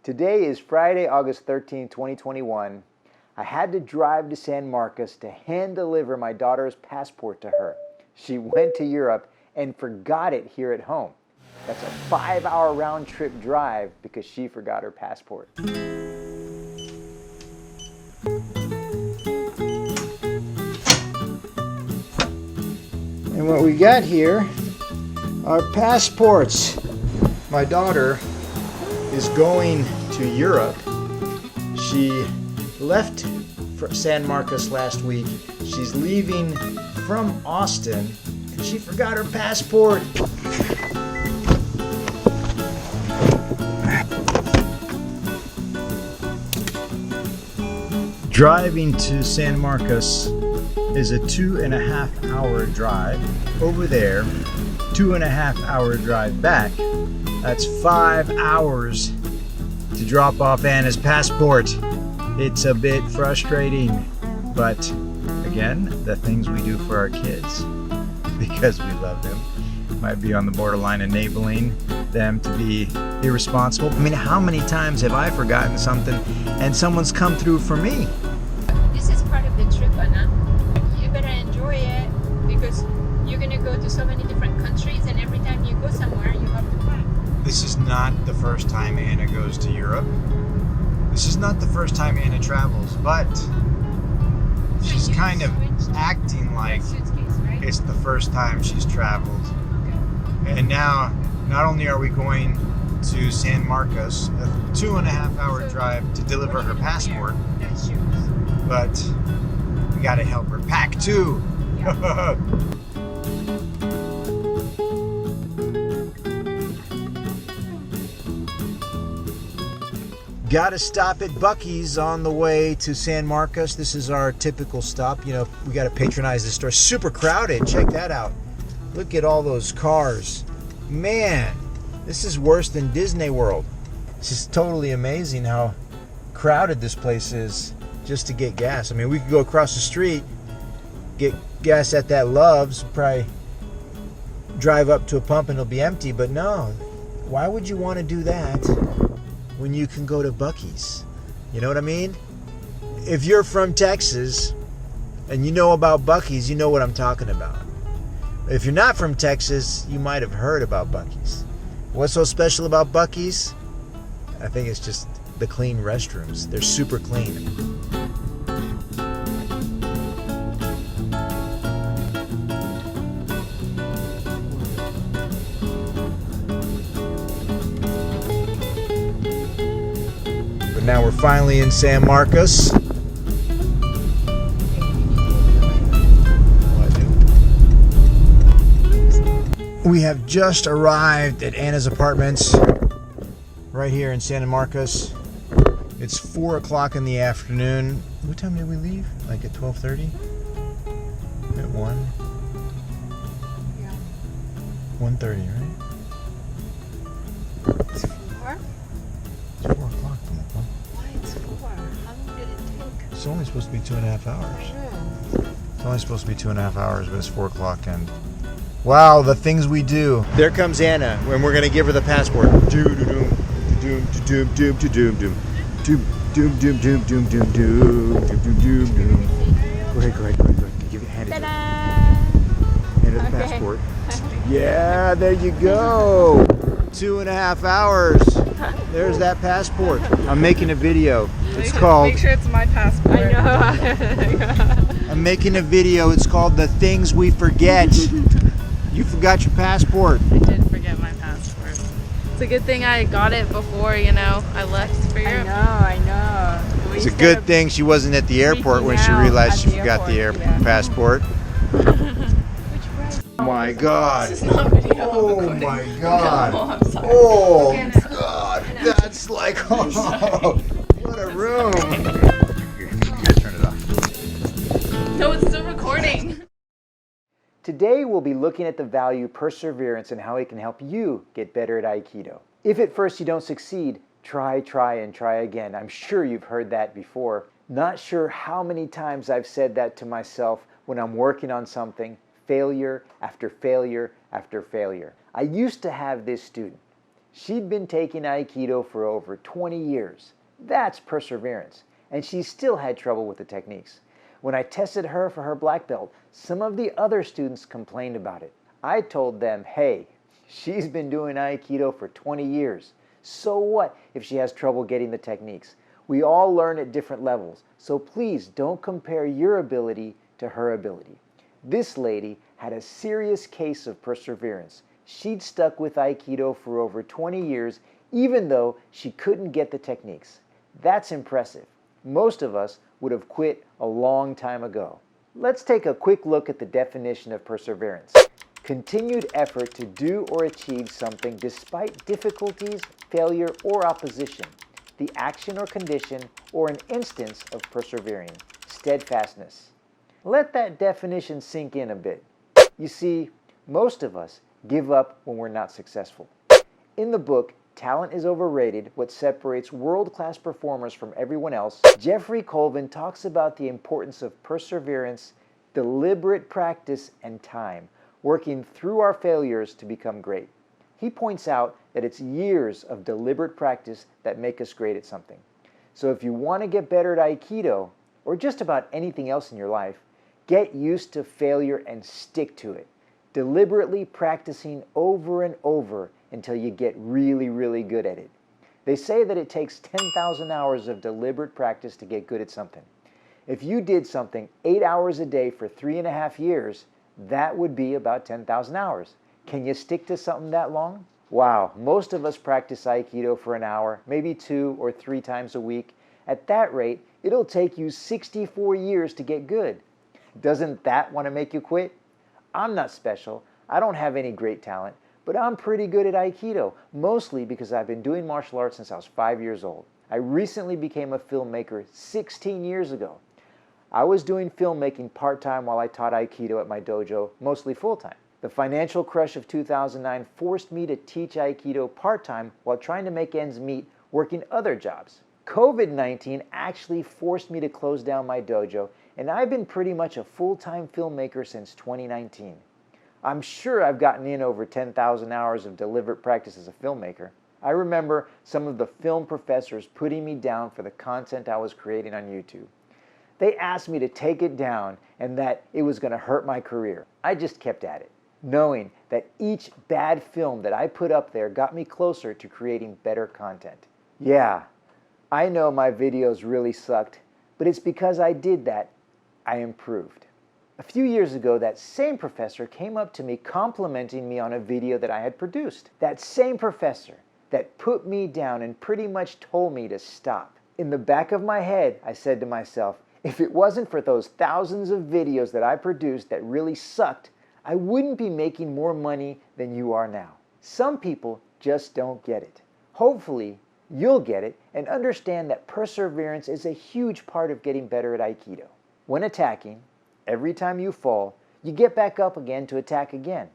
Today is Friday, August 13, 2021. I had to drive to San Marcos to hand deliver my daughter's passport to her. She went to Europe and forgot it here at home. That's a 5-hour round trip drive because she forgot her passport. And what we got here are passports. My daughter is going to Europe. She left for San Marcos last week. She's leaving from Austin and she forgot her passport. Driving to San Marcos is a 2.5-hour drive over there, 2.5-hour drive back. That's 5 hours to drop off Anna's passport. It's a bit frustrating, but again, the things we do for our kids because we love them might be on the borderline enabling them to be irresponsible. I mean, how many times have I forgotten something and someone's come through for me? This is part of the trip, Anna. You better enjoy it because you're gonna go to so many different countries, and every time you go somewhere, you have to pack. This is not the first time Anna goes to Europe. This is not the first time Anna travels, but she's kind of acting like it's the first time she's traveled. Okay. And now, not only are we going to San Marcos, a 2.5-hour drive to deliver her passport, but we gotta help her pack too. Yeah. Got to stop at Buc-ee's on the way to San Marcos. This is our typical stop. You know, we got to patronize this store. Super crowded. Check that out. Look at all those cars. Man, this is worse than Disney World. It's just totally amazing how crowded this place is just to get gas. I mean, we could go across the street, get gas at that Love's, probably drive up to a pump and it'll be empty. But no, why would you want to do that when you can go to Buc-ee's? You know what I mean? If you're from Texas and you know about Buc-ee's, you know what I'm talking about. If you're not from Texas, you might have heard about Buc-ee's. What's so special about Buc-ee's? I think it's just the clean restrooms. They're super clean. Now we're finally in San Marcos. We have just arrived at Anna's apartments right here in San Marcos. It's 4 o'clock in the afternoon. What time did we leave? Like at 12:30? At 1? Yeah. 1:30, right? It's 4? It's 4 o'clock. It's 4. How long did it take? It's only supposed to be 2.5 hours. I know. It's only supposed to be 2.5 hours, but it's 4 o'clock and wow, the things we do. There comes Anna, when we're gonna give her the passport. Doom doom doom doom doom doom doom doom doom doom doom doom doom doom doom doom. Go ahead. Give it, hand it to her. Hand her the passport. Yeah, there you go. 2.5 hours. There's that passport. I'm making a video. It's called... Make sure it's my passport. I know. I'm making a video. It's called The Things We Forget. You forgot your passport. I did forget my passport. It's a good thing I got it before, I left for Europe. I know. It's a good thing she wasn't at the airport when she realized she forgot the passport. Oh my God. Oh my God. Oh God. That's like, oh, what a room. Turn it off. No, it's still recording. Today we'll be looking at the value perseverance and how it can help you get better at Aikido. If at first you don't succeed, try again. I'm sure you've heard that before. Not sure how many times I've said that to myself when I'm working on something, failure after failure after failure. I used to have this student. She'd been taking Aikido for over 20 years. That's perseverance. And she still had trouble with the techniques. When I tested her for her black belt, some of the other students complained about it. I told them, hey, she's been doing Aikido for 20 years. So what if she has trouble getting the techniques? We all learn at different levels, so please don't compare your ability to her ability. This lady had a serious case of perseverance. She'd stuck with Aikido for over 20 years, even though she couldn't get the techniques. That's impressive. Most of us would have quit a long time ago. Let's take a quick look at the definition of perseverance. Continued effort to do or achieve something despite difficulties, failure, or opposition. The action or condition or an instance of persevering. Steadfastness. Let that definition sink in a bit. You see, most of us give up when we're not successful. In the book, Talent is Overrated, What Separates World-Class Performers from Everyone Else, Jeffrey Colvin talks about the importance of perseverance, deliberate practice, and time, working through our failures to become great. He points out that it's years of deliberate practice that make us great at something. So if you want to get better at Aikido, or just about anything else in your life, get used to failure and stick to it, deliberately practicing over and over until you get really, really good at it. They say that it takes 10,000 hours of deliberate practice to get good at something. If you did something 8 hours a day for 3.5 years, that would be about 10,000 hours. Can you stick to something that long? Wow, most of us practice Aikido for an hour, maybe 2 or 3 times a week. At that rate, it'll take you 64 years to get good. Doesn't that want to make you quit? I'm not special. I don't have any great talent, but I'm pretty good at Aikido, mostly because I've been doing martial arts since I was 5 years old. I recently became a filmmaker 16 years ago. I was doing filmmaking part-time while I taught Aikido at my dojo, mostly full-time. The financial crush of 2009 forced me to teach Aikido part-time while trying to make ends meet working other jobs. COVID-19 actually forced me to close down my dojo, and I've been pretty much a full-time filmmaker since 2019. I'm sure I've gotten in over 10,000 hours of deliberate practice as a filmmaker. I remember some of the film professors putting me down for the content I was creating on YouTube. They asked me to take it down and that it was going to hurt my career. I just kept at it, knowing that each bad film that I put up there got me closer to creating better content. Yeah, I know my videos really sucked, but it's because I did that, I improved. A few years ago, that same professor came up to me complimenting me on a video that I had produced. That same professor that put me down and pretty much told me to stop. In the back of my head, I said to myself, if it wasn't for those thousands of videos that I produced that really sucked, I wouldn't be making more money than you are now. Some people just don't get it. Hopefully, you'll get it and understand that perseverance is a huge part of getting better at Aikido. When attacking, every time you fall, you get back up again to attack again.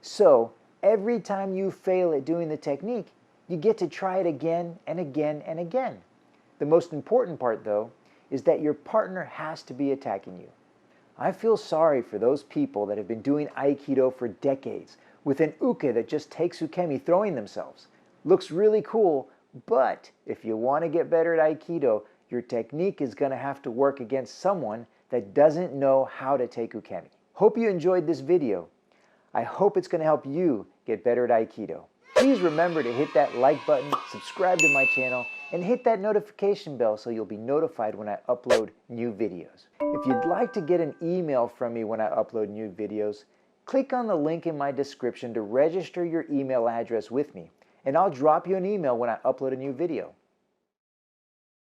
So, every time you fail at doing the technique, you get to try it again and again and again. The most important part, though, is that your partner has to be attacking you. I feel sorry for those people that have been doing Aikido for decades with an uke that just takes ukemi throwing themselves. Looks really cool, but if you want to get better at Aikido, your technique is going to have to work against someone that doesn't know how to take ukemi. Hope you enjoyed this video. I hope it's going to help you get better at Aikido. Please remember to hit that like button, subscribe to my channel, and hit that notification bell so you'll be notified when I upload new videos. If you'd like to get an email from me when I upload new videos, click on the link in my description to register your email address with me, and I'll drop you an email when I upload a new video.